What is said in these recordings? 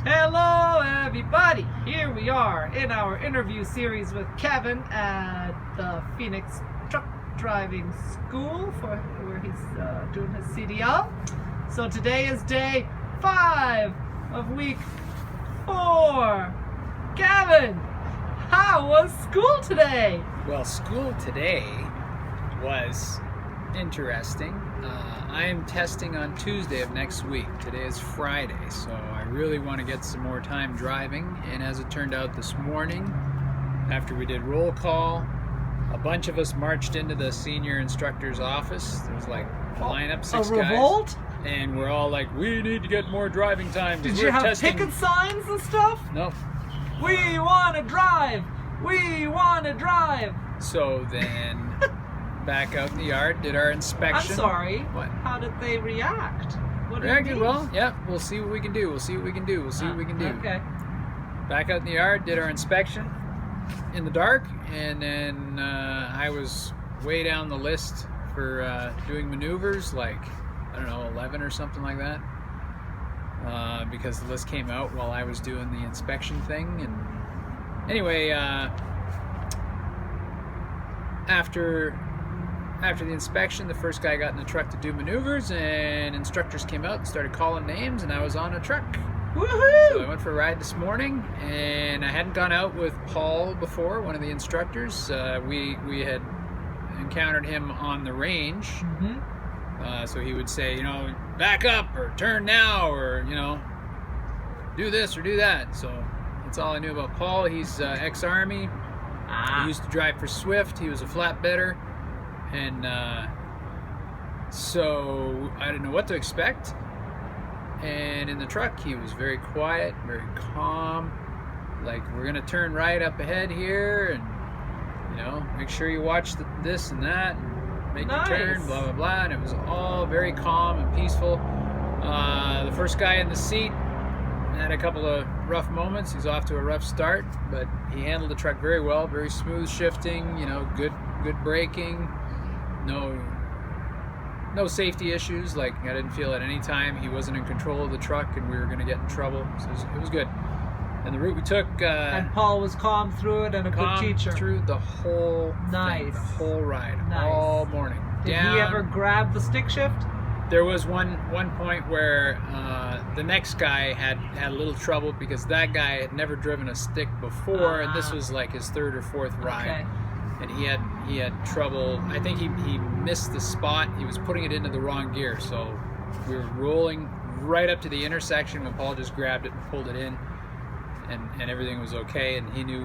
Hello everybody! Here we are in our interview series with Kevin at the Phoenix Truck Driving School where he's doing his CDL. So today is day 5 of week 4. Kevin, how was school today? Well, school today was interesting. I am testing on Tuesday of next week. Today is Friday, so I really want to get some more time driving. And as it turned out this morning, after we did roll call, a bunch of us marched into the senior instructor's office. There was like a lineup, 6 a revolt? guys. And we're all like, we need to get more driving time. Did you have picket signs and stuff? Nope. We want to drive! We want to drive! So then, back out in the yard, did our inspection. I'm sorry. What? How did they react? What did Reacted they well. Yeah, we'll see what we can do. We'll see what we can do. We'll see what we can do. Okay. Back out in the yard, did our inspection in the dark, and then I was way down the list for doing maneuvers, like, I don't know, 11 or something like that. Because the list came out while I was doing the inspection thing. And anyway, after the inspection, the first guy got in the truck to do maneuvers, and instructors came out and started calling names, and I was on a truck. Woohoo! So I went for a ride this morning, and I hadn't gone out with Paul before, one of the instructors. We had encountered him on the range. Mm-hmm. So he would say, back up, or turn now, or, do this or do that. So that's all I knew about Paul. He's ex-Army. He used to drive for Swift. He was a flatbedder. And so I didn't know what to expect. And in the truck, he was very quiet, very calm. Like, we're going to turn right up ahead here, and, make sure you watch this and that. Make the turn, blah, blah, blah. And it was all very calm and peaceful. The first guy in the seat had a couple of rough moments. He's off to a rough start, but he handled the truck very well, very smooth shifting, good braking. No safety issues. Like, I didn't feel at any time he wasn't in control of the truck and we were going to get in trouble. So it was good. And the route we took... and Paul was calm through it and a good teacher. Through the whole thing, the whole ride, all morning. Did he ever grab the stick shift? There was one point where the next guy had a little trouble because that guy had never driven a stick before, and this was like his 3rd or 4th ride. Okay. And he had trouble. I think he missed the spot. He was putting it into the wrong gear. So we were rolling right up to the intersection when Paul just grabbed it and pulled it in, and everything was okay. And he knew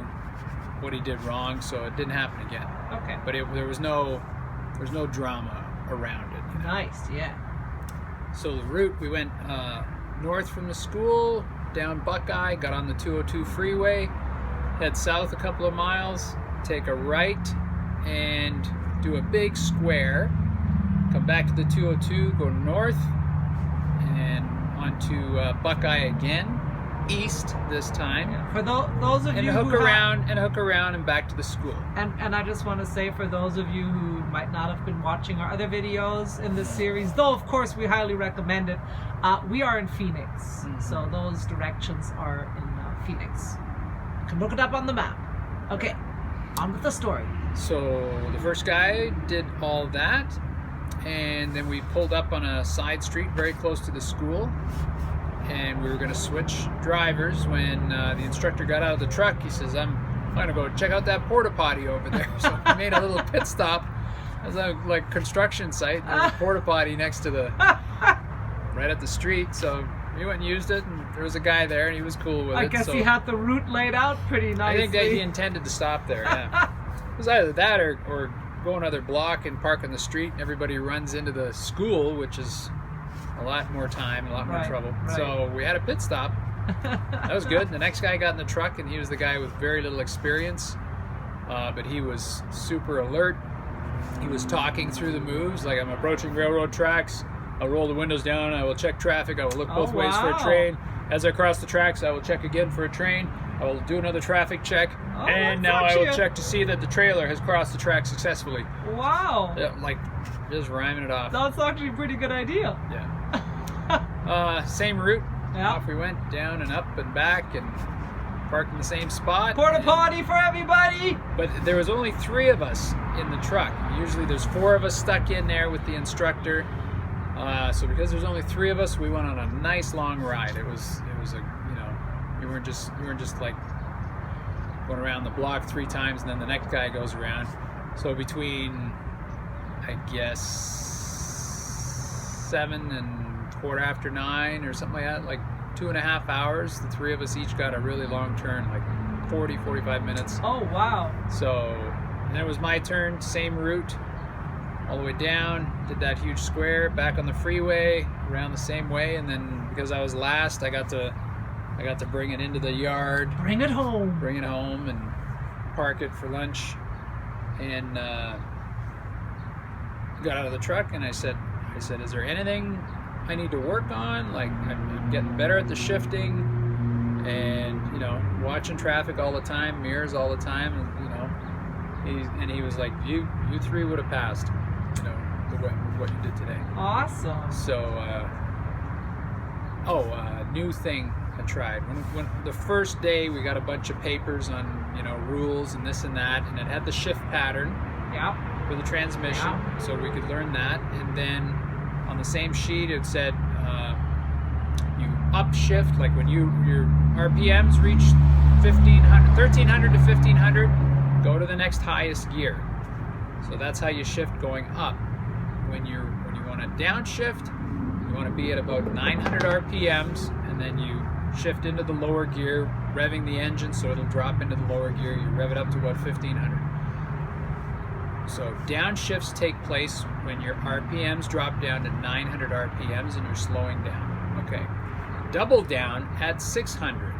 what he did wrong, so it didn't happen again. Okay. But there was no drama around it. Nice, yeah. So the route, we went north from the school, down Buckeye, got on the 202 freeway, head south a couple of miles, take a right, and do a big square, come back to the 202, go north, and onto Buckeye again, east this time. For those of you who hook around and back to the school. And I just want to say, for those of you who might not have been watching our other videos in this series, though of course we highly recommend it, we are in Phoenix. Mm-hmm. So those directions are in Phoenix. You can look it up on the map. Okay, on with the story. So the first guy did all that, and then we pulled up on a side street very close to the school, and we were going to switch drivers when the instructor got out of the truck. He says, I'm going to go check out that porta potty over there. So we made a little pit stop. It was a construction site. There was a porta potty next to right at the street. So we went and used it, and there was a guy there, and he was cool with it. I guess he had the route laid out pretty nicely. I think that he intended to stop there, yeah. It was either that or go another block and park on the street, and everybody runs into the school, which is a lot more time, a lot more trouble. Right. So we had a pit stop. That was good. The next guy got in the truck, and he was the guy with very little experience, but he was super alert. He was talking through the moves, like, I'm approaching railroad tracks, I'll roll the windows down, I will check traffic, I will look both ways for a train. As I cross the tracks, I will check again for a train. I will do another traffic check, and now I will check to see that the trailer has crossed the track successfully. Wow. Yeah, like, just rhyming it off. That's actually a pretty good idea. Yeah. Same route, Yeah. Off we went, down and up and back, and parked in the same spot. Porta potty for everybody. But there was only 3 of us in the truck. Usually there's 4 of us stuck in there with the instructor. So because there's only 3 of us, we went on a nice long ride. It was a, you know, you weren't just like going around the block 3 times and then the next guy goes around. So between, I guess, 7 and 9:15 or something like that, like 2.5 hours, the 3 of us each got a really long turn, like 45 minutes. Oh, wow. So then it was my turn, same route, all the way down, did that huge square, back on the freeway, around the same way, and then because I was last, I got to bring it into the yard. Bring it home. Bring it home and park it for lunch. And got out of the truck and I said, is there anything I need to work on? Like, I'm getting better at the shifting and, you know, watching traffic all the time, mirrors all the time, and, you know, he was like, you 3 would have passed, you know, what you did today. Awesome. So, new thing I tried. When the first day we got a bunch of papers on, you know, rules and this and that, and it had the shift pattern. Yeah. For the transmission, so we could learn that. And then on the same sheet it said you upshift, like when your RPMs reach 1300 to 1500, go to the next highest gear. So that's how you shift going up. When you want to downshift, you want to be at about 900 RPMs, and then you shift into the lower gear, revving the engine so it'll drop into the lower gear. You rev it up to about 1500. So downshifts take place when your RPMs drop down to 900 RPMs and you're slowing down. Okay. Double down at 600.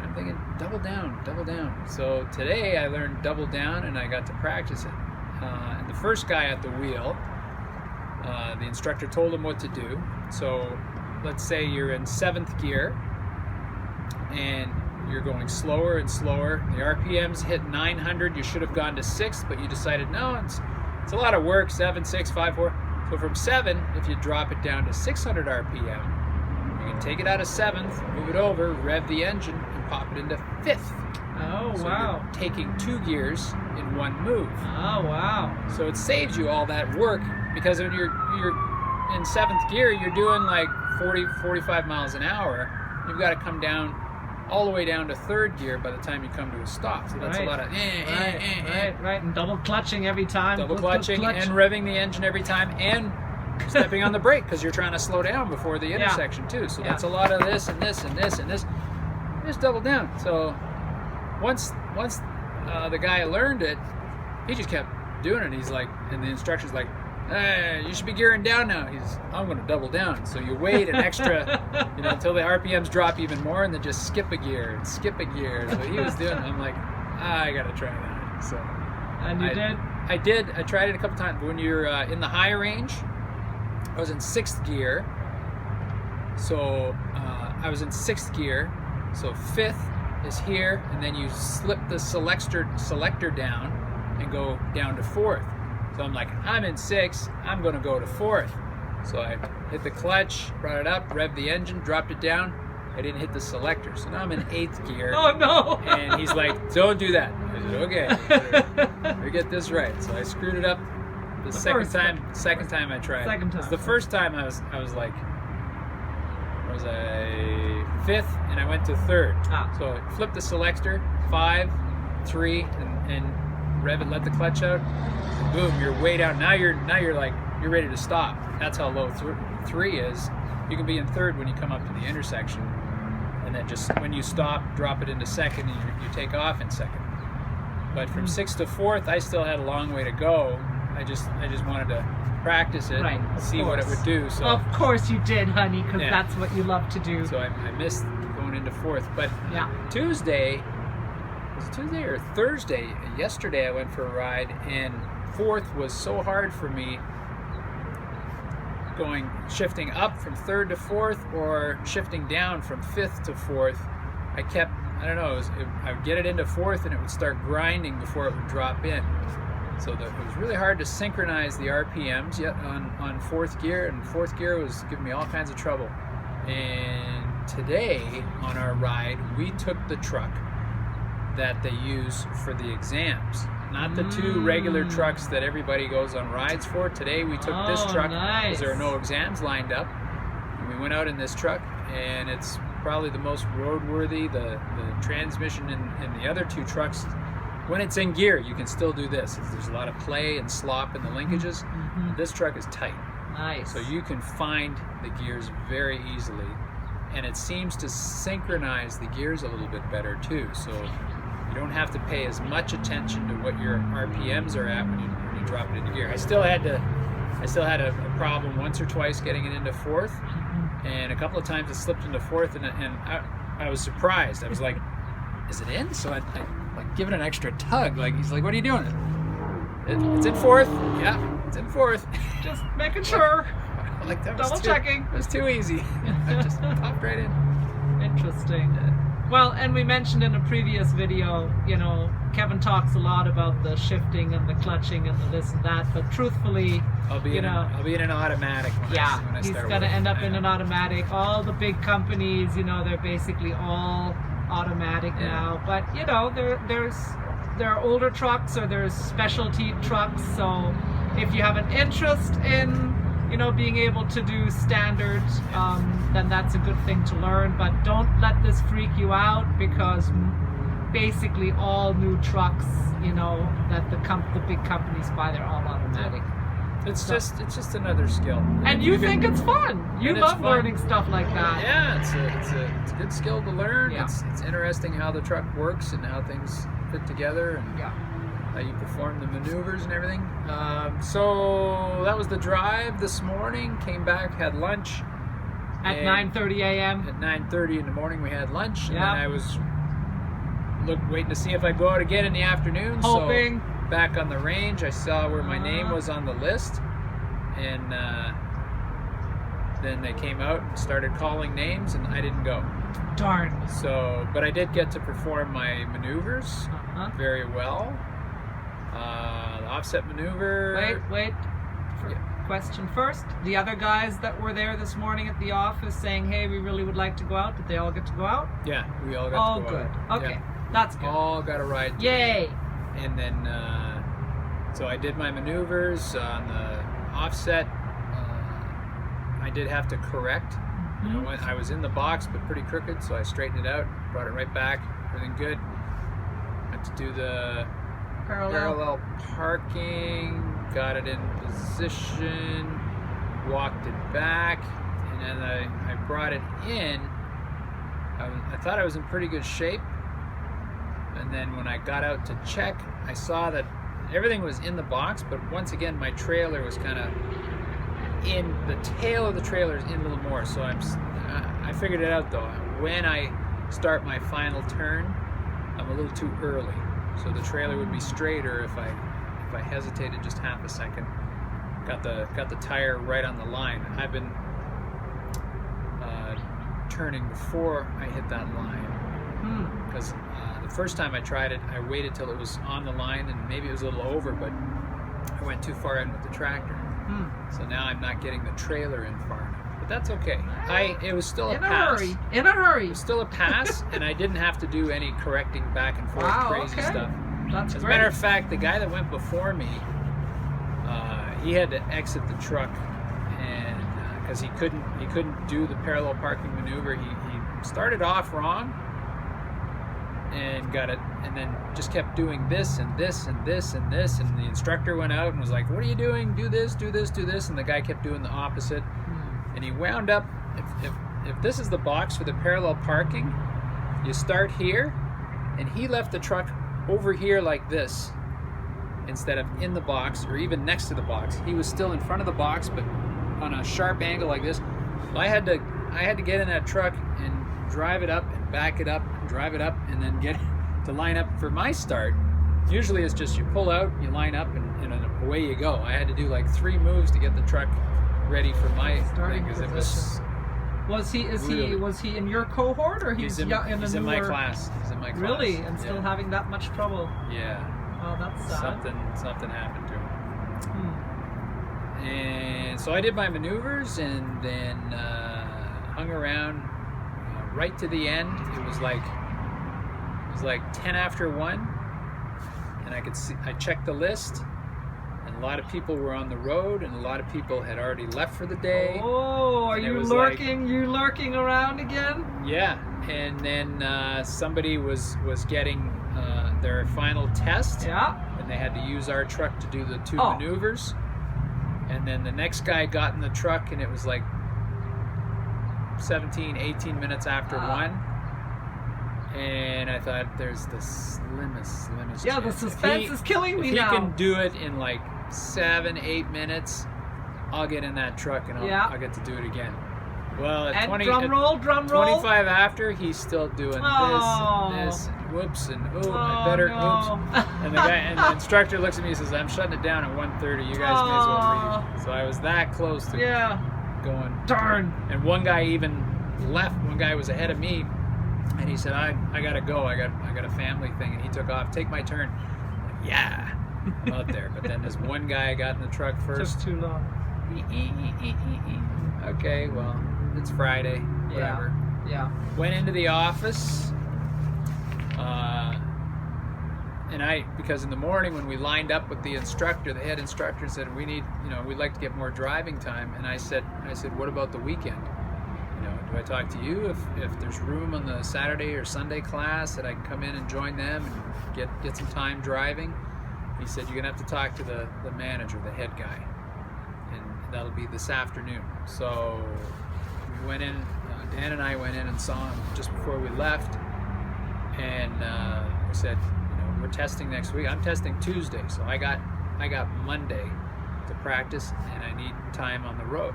I'm thinking double down. So today I learned double down and I got to practice it. And the first guy at the wheel, the instructor told him what to do. So let's say you're in 7th gear and you're going slower and slower. The RPMs hit 900. You should have gone to 6th, but you decided, no, it's a lot of work, 7, 6, 5, 4. So from 7, if you drop it down to 600 RPM, you can take it out of 7th, move it over, rev the engine, and pop it into 5th. Oh, so wow. You're taking 2 gears in one move. Oh, wow. So it saves you all that work, because when you're in 7th gear, you're doing like 45 miles an hour. You've got to come down all the way down to 3rd gear by the time you come to a stop. So that's a lot of right, and double clutching every time. Double clutching and revving the engine every time, and stepping on the brake because you're trying to slow down before the intersection too. So that's a lot of this and this and this and this. Just double down. So once the guy learned it, he just kept doing it. He's like, and the instructor's like, hey, you should be gearing down now. I'm going to double down. So you wait an extra, until the RPMs drop even more, and then just skip a gear. So he was doing. I'm like, I got to try that. So. And you did? I did. I tried it a couple times. When you're in the high range, I was in 6th gear. So I was in 6th gear. So 5th is here, and then you slip the selector down and go down to 4th. So I'm like, I'm in 6th, I'm going to go to 4th. So I hit the clutch, brought it up, revved the engine, dropped it down. I didn't hit the selector. So now I'm in 8th gear. Oh, no. And he's like, don't do that. I said, okay, let me get this right. So I screwed it up the second time I tried. Second time. The first time I was like, was I 5th, and I went to 3rd. So I flipped the selector, 5, 3, and rev it, let the clutch out. Boom, you're way down. Now you're like, you're ready to stop. That's how low 3 is. You can be in 3rd when you come up to the intersection, and then just when you stop, drop it into 2nd, and you take off in 2nd. But from 6th to 4th, I still had a long way to go. I just wanted to practice it, see what it would do. So of course you did, honey, because that's what you love to do. So I missed going into 4th. But Tuesday, was it Tuesday or Thursday? Yesterday I went for a ride, and 4th was so hard for me, shifting up from 3rd to 4th or shifting down from 5th to 4th. I kept, I would get it into 4th and it would start grinding before it would drop in. So it was really hard to synchronize the RPMs on 4th gear, and 4th gear was giving me all kinds of trouble. And today on our ride, we took the truck that they use for the exams. Not the two regular trucks that everybody goes on rides for. Today we took this truck because there are no exams lined up. And we went out in this truck, and it's probably the most roadworthy. The transmission in the other two trucks, when it's in gear, you can still do this. There's a lot of play and slop in the linkages. This truck is tight. Nice. So you can find the gears very easily, and it seems to synchronize the gears a little bit better too. So you don't have to pay as much attention to what your RPMs are at when you drop it into gear. I still had a problem once or twice getting it into fourth, and a couple of times it slipped into fourth, and I was surprised. I was like, "Is it in?" So I like give it an extra tug. Like he's like, "What are you doing?" It's in fourth. Yeah, it's in fourth. Just making sure. Like that Double checking. It was too easy. I just popped right in. Interesting. Well, and we mentioned in a previous video, Kevin talks a lot about the shifting and the clutching and the this and that, but truthfully, I'll be in an automatic when I he's start going to working. end up in an automatic. All the big companies, they're basically all automatic now. But there are older trucks or there's specialty trucks. So if you have an interest in being able to do standard, then that's a good thing to learn. But don't let this freak you out, because basically all new trucks, that the big companies buy, they're all automatic. It's just another skill. And you think it's fun. You love learning stuff like that. Yeah, it's a good skill to learn. Yeah. It's interesting how the truck works and how things fit together, and how you perform the maneuvers and everything. So that was the drive this morning. Came back, had lunch. At 9:30 a.m. At 9:30 in the morning we had lunch, and Yep. then I was waiting to see if I'd go out again in the afternoon. Hoping. So back on the range, I saw where my name was on the list, and then they came out and started calling names, and I didn't go. Darn. So, but I did get to perform my maneuvers very well. The offset maneuver. Wait. Question first. The other guys that were there this morning at the office saying, "Hey, we really would like to go out." Did they all get to go out? Yeah, we all got to go good. out. Okay, Yeah. that's good. All got a ride. Yay! And then, so I did my maneuvers on the offset. I did have to correct. I was in the box, but pretty crooked, so I straightened it out, brought it right back. Everything good. Had to do the parallel parking, got it in position, walked it back, and then I brought it in. I thought I was in pretty good shape, and then when I got out to check, I saw that everything was in the box, but once again my trailer was kind of in, the tail of the trailer is in a little more, so I figured it out though. When I start my final turn, I'm a little too early, so the trailer would be straighter if I hesitated just half a second. Got the tire right on the line. I've been turning before I hit that line, because the first time I tried it, I waited till it was on the line, and maybe it was a little over, but I went too far in with the tractor. So now I'm not getting the trailer in far enough. But that's okay. It was still a pass. In a hurry. It was still a pass, and I didn't have to do any correcting back and forth crazy stuff. That's As a great. matter of fact, the guy that went before me, he had to exit the truck, and because he couldn't do the parallel parking maneuver. He started off wrong and got it, and then just kept doing this and this and this and this, and the instructor went out and was like, "What are you doing? Do this, do this, do this," and the guy kept doing the opposite, and he wound up. If this is the box for the parallel parking, you start here, and he left the truck over here like this instead of in the box or even next to the box. He was still in front of the box, but on a sharp angle like this. I had to get in that truck and drive it up and back it up and drive it up and then get to line up for my start. Usually it's just you pull out, you line up, and away you go. I had to do like 3 moves to get the truck ready for my starting thing, 'cause it position. Was he in your cohort, or he's in my class. He's in my class. Really? And still having that much trouble? Yeah. Oh, that's sad. Something happened to him. And so I did my maneuvers, and then hung around right to the end. It was like 10 after 1, and I checked the list, and a lot of people were on the road, and a lot of people had already left for the day. Oh, are you lurking? You lurking around again? Yeah, and then somebody was getting their final test. Yeah. And they had to use our truck to do the 2 maneuvers. And then the next guy got in the truck, and it was like 17, 18 minutes after 1. And I thought, there's the slimmest Yeah, chance. the suspense is killing me now. If he can do it in like 7, 8 minutes, I'll get in that truck and I'll get to do it again. Well, at 20, drum roll. 25 after, he's still doing this, and whoops, and I better, oops. And the instructor looks at me and says, I'm shutting it down at 1:30. You guys may as well leave. So I was that close to going. Darn. And one guy even left. One guy was ahead of me, and he said, I gotta go. I got a family thing, and he took off. Take my turn. I'm like, yeah, I'm out there. But then this one guy got in the truck first. Took too long. Okay, well, it's Friday. Whatever. Yeah. Went into the office. And because in the morning when we lined up with the instructor, the head instructor said, we'd like to get more driving time. And I said, what about the weekend? Do I talk to you if there's room on the Saturday or Sunday class that I can come in and join them and get some time driving? He said, you're gonna have to talk to the manager, the head guy, and that'll be this afternoon. So we went in, Dan and I went in and saw him just before we left, and we said, we're testing next week. I'm testing Tuesday, so I got Monday to practice, and I need time on the road.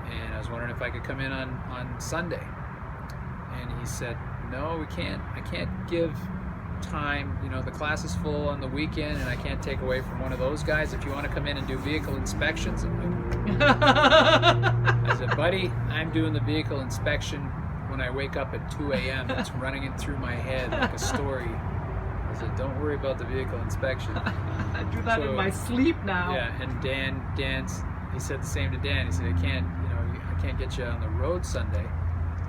And I was wondering if I could come in on Sunday. And he said, no, we can't. I can't give time. The class is full on the weekend, and I can't take away from one of those guys. If you want to come in and do vehicle inspections, I'm like, I said, buddy, I'm doing the vehicle inspection when I wake up at 2 a.m. It's running it through my head like a story. I said, don't worry about the vehicle inspection. I do that in my sleep now. Yeah, and he said the same to Dan. He said, I can't get you on the road Sunday.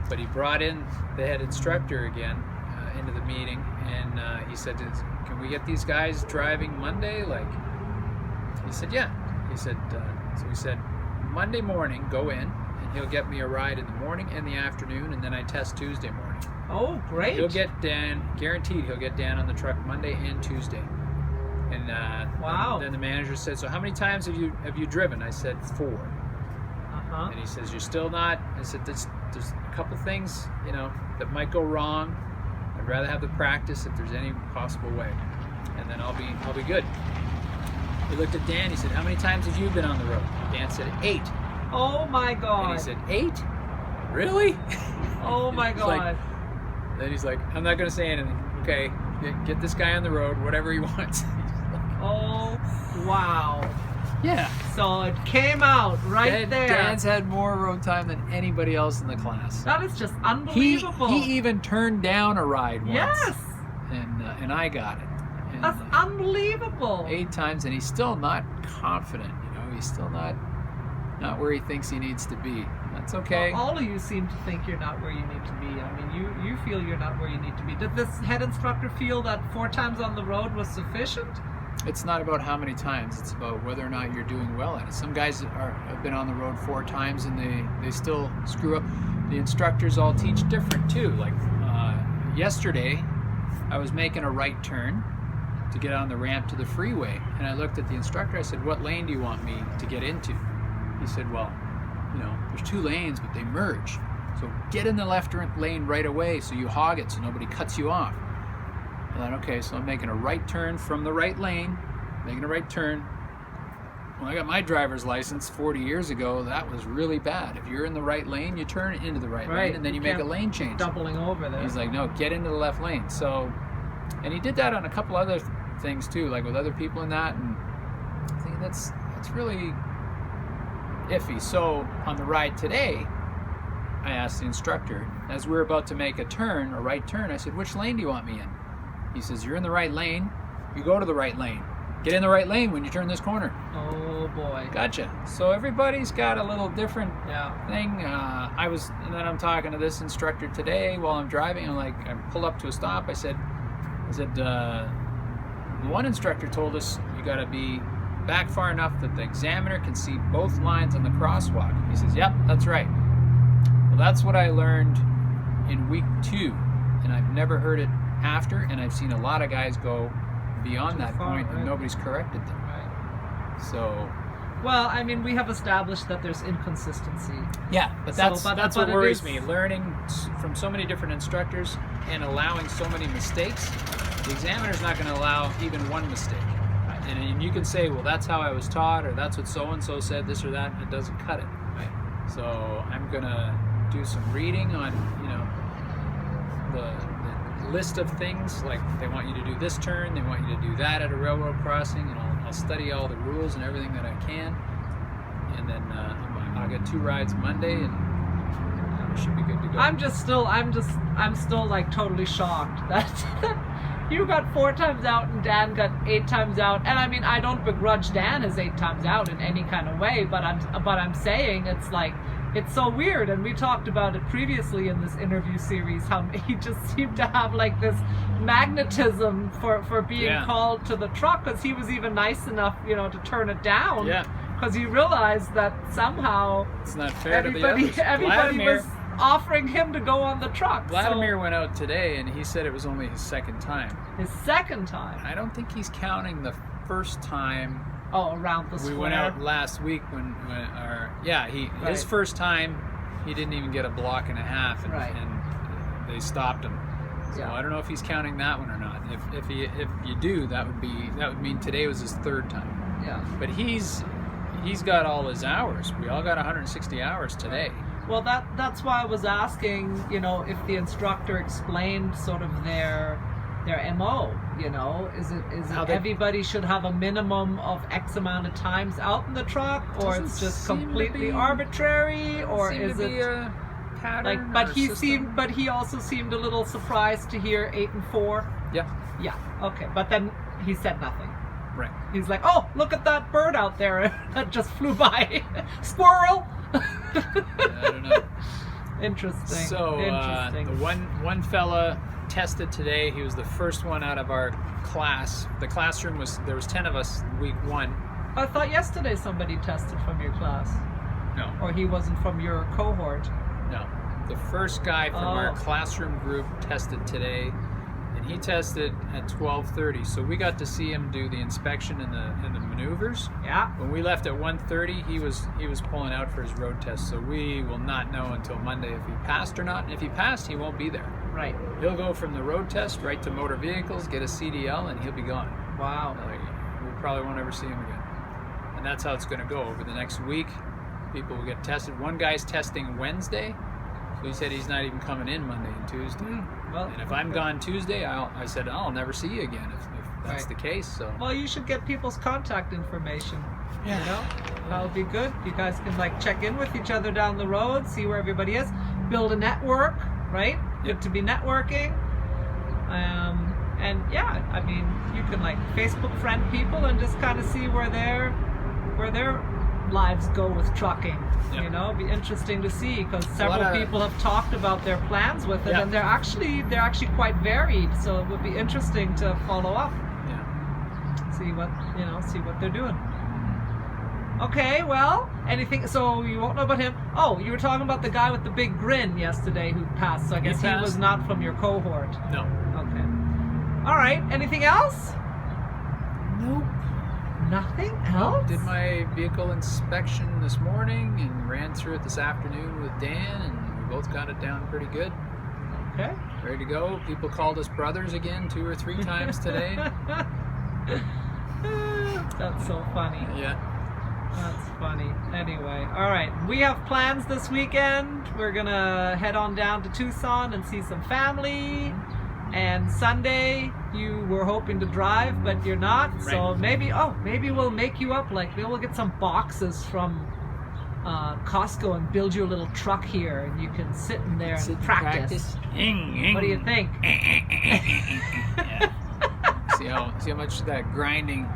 But he brought in the head instructor again into the meeting, and he said, can we get these guys driving Monday? He said, yeah. He said, so he said, Monday morning, go in, and he'll get me a ride in the morning and the afternoon, and then I test Tuesday morning. Oh, great. He'll get Dan, guaranteed he'll get Dan on the truck Monday and Tuesday. And wow. Then the manager said, so how many times have you driven? I said, 4. Uh-huh. And he says, you're still not? I said, there's a couple things, that might go wrong. I'd rather have the practice if there's any possible way. And then I'll be good. He looked at Dan, he said, how many times have you been on the road? Dan said, 8. Oh my God. And he said, 8? Really? Oh my God. Then he's like, I'm not going to say anything. Okay, get this guy on the road, whatever he wants. Oh, wow. Yeah. So it came out right there. Dan's had more road time than anybody else in the class. That is just unbelievable. He even turned down a ride once. Yes. And I got it. And, that's unbelievable. 8 times, and he's still not confident. He's still not where he thinks he needs to be. That's okay. Well, all of you seem to think you're not where you need to be. I mean, you feel you're not where you need to be. Did this head instructor feel that 4 times on the road was sufficient? It's not about how many times. It's about whether or not you're doing well at it. Some guys have been on the road 4 times and they still screw up. The instructors all teach different too. Like yesterday, I was making a right turn to get on the ramp to the freeway, and I looked at the instructor. I said, what lane do you want me to get into? He said, well, there's 2 lanes, but they merge. So get in the left lane right away so you hog it so nobody cuts you off. I thought, okay, so I'm making a right turn from the right lane, making a right turn. When I got my driver's license 40 years ago, that was really bad. If you're in the right lane, you turn into the right lane, and then you make a lane change. Doubling over there. He's like, no, get into the left lane. So, and he did that on a couple other things too, like with other people in that, and I think that's really iffy. So on the ride today, I asked the instructor, as we were about to make a turn, a right turn, I said, which lane do you want me in? He says, you're in the right lane. You go to the right lane. Get in the right lane when you turn this corner. Oh Oh boy. Gotcha. So everybody's got a little different Yeah. thing. And then I'm talking to this instructor today while I'm driving. I pulled up to a stop. I said, the one instructor told us you got to be back far enough that the examiner can see both lines on the crosswalk. He says, yep, that's right. Well, that's what I learned in week 2, and I've never heard it after, and I've seen a lot of guys go beyond that point, and nobody's corrected them. Right. So, well, I mean, we have established that there's inconsistency. yeah, but that's but what it worries is- me. Learning from so many different instructors and allowing so many mistakes, the examiner's not going to allow even one mistake. And you can say, well, that's how I was taught, or that's what so-and-so said, this or that, and it doesn't cut it. Right. So I'm going to do some reading on, the list of things, like they want you to do this turn, they want you to do that at a railroad crossing, and I'll study all the rules and everything that I can, and then I'll get 2 rides Monday, and it should be good to go. I'm still like totally shocked that you got 4 times out and Dan got 8 times out. And I mean, I don't begrudge Dan his 8 times out in any kind of way, but I'm saying it's like, it's so weird. And we talked about it previously in this interview series, how he just seemed to have like this magnetism for being called to the truck, because he was even nice enough, to turn it down. Yeah. Because he realized that somehow It's not fair to the others. everybody was offering him to go on the truck. Vladimir went out today, and he said it was only his second time. His second time. I don't think he's counting the first time. Oh, around the square. We went out last week his first time, he didn't even get a block and a half, and they stopped him. So I don't know if he's counting that one or not. If you do, that would mean today was his 3rd time. Yeah. But he's got all his hours. We all got 160 hours today. Well, that's why I was asking, if the instructor explained sort of their MO, is it everybody should have a minimum of X amount of times out in the truck, or it's just completely arbitrary, or is it a pattern? like? But he also seemed a little surprised to hear 8 and 4. Yeah. Yeah. Okay. But then he said nothing. Right. He's like, oh, look at that bird out there that just flew by. Squirrel. I don't know. Interesting. So Interesting. The one fella tested today. He was the first one out of our class. The classroom there was 10 of us week 1. I thought yesterday somebody tested from your class. No. Or he wasn't from your cohort. No. The first guy from our classroom group tested today, and he tested at 12:30. So we got to see him do the inspection and the maneuvers. Yeah. When we left at 1:30, he was pulling out for his road test. So we will not know until Monday if he passed or not. And if he passed, he won't be there. Right. He'll go from the road test right to motor vehicles, get a CDL, and he'll be gone. Wow. We probably won't ever see him again. And that's how it's going to go over the next week. People will get tested. One guy's testing Wednesday, so he said he's not even coming in Monday and Tuesday. Well, And if I'm gone Tuesday, I said I'll never see you again if that's the case. So well, you should get people's contact information. Yeah. That would be good. You guys can check in with each other down the road, see where everybody is, build a network, right? Good to be networking. And yeah, I mean, you can Facebook friend people and just kind of see where their lives go with trucking. Yep. It'd be interesting to see, because several people have talked about their plans with it, and they're actually quite varied. So it would be interesting to follow up. Yeah. See what they're doing. Okay, well, anything? So you won't know about him. Oh, you were talking about the guy with the big grin yesterday who passed. So I guess he was not from your cohort. No. Okay. All right. Anything else? Nope. Nothing else? Did my vehicle inspection this morning and ran through it this afternoon with Dan, and we both got it down pretty good. Okay. Ready to go. People called us brothers again 2 or 3 times today. That's so funny. Yeah. That's funny. Anyway, all right. We have plans this weekend. We're gonna head on down to Tucson and see some family. And Sunday, you were hoping to drive, but you're not. Right. So maybe we'll make you up. Maybe we'll get some boxes from Costco and build you a little truck here, and you can sit in there and practice. What do you think? Yeah. See how much that grinding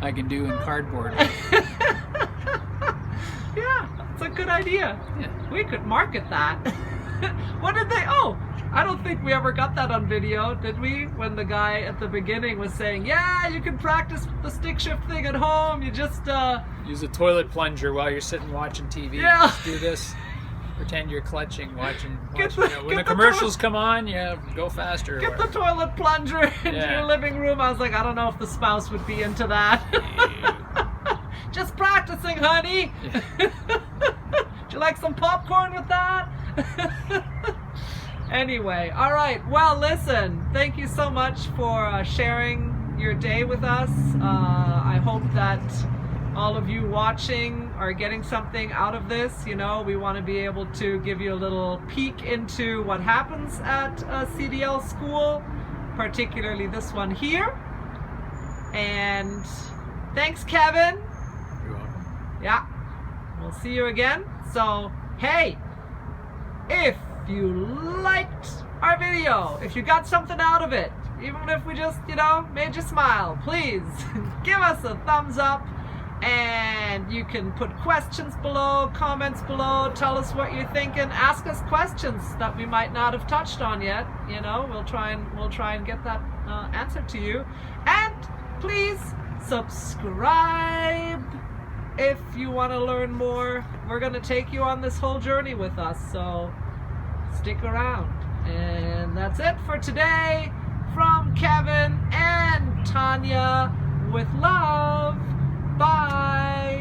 I can do in cardboard. Yeah, it's a good idea. Yeah. We could market that. What did they? Oh, I don't think we ever got that on video, did we? When the guy at the beginning was saying, yeah, you can practice the stick shift thing at home. You just use a toilet plunger while you're sitting watching TV. Yeah. Just do this. Pretend you're clutching, watching. Get You know, when the commercials come on, yeah, go faster. get the toilet plunger into Yeah. your living room. I was like, I don't know if the spouse would be into that. Just practicing, honey. Yeah. Would you like some popcorn with that? Anyway, all right. Well, listen, thank you so much for sharing your day with us. I hope that all of you watching are getting something out of this. You know, we want to be able to give you a little peek into what happens at a CDL school, particularly this one here. And thanks, Kevin. You're welcome. Yeah, we'll see you again. So, hey, if you liked our video, if you got something out of it, even if we just, you know, made you smile, please give us a thumbs up. And you can put questions below, comments below, tell us what you're thinking, ask us questions that we might not have touched on yet. You know, we'll try and get that answer to you. And please subscribe if you want to learn more. We're going to take you on this whole journey with us, so stick around. And that's it for today from Kevin and Tanya with love. Bye.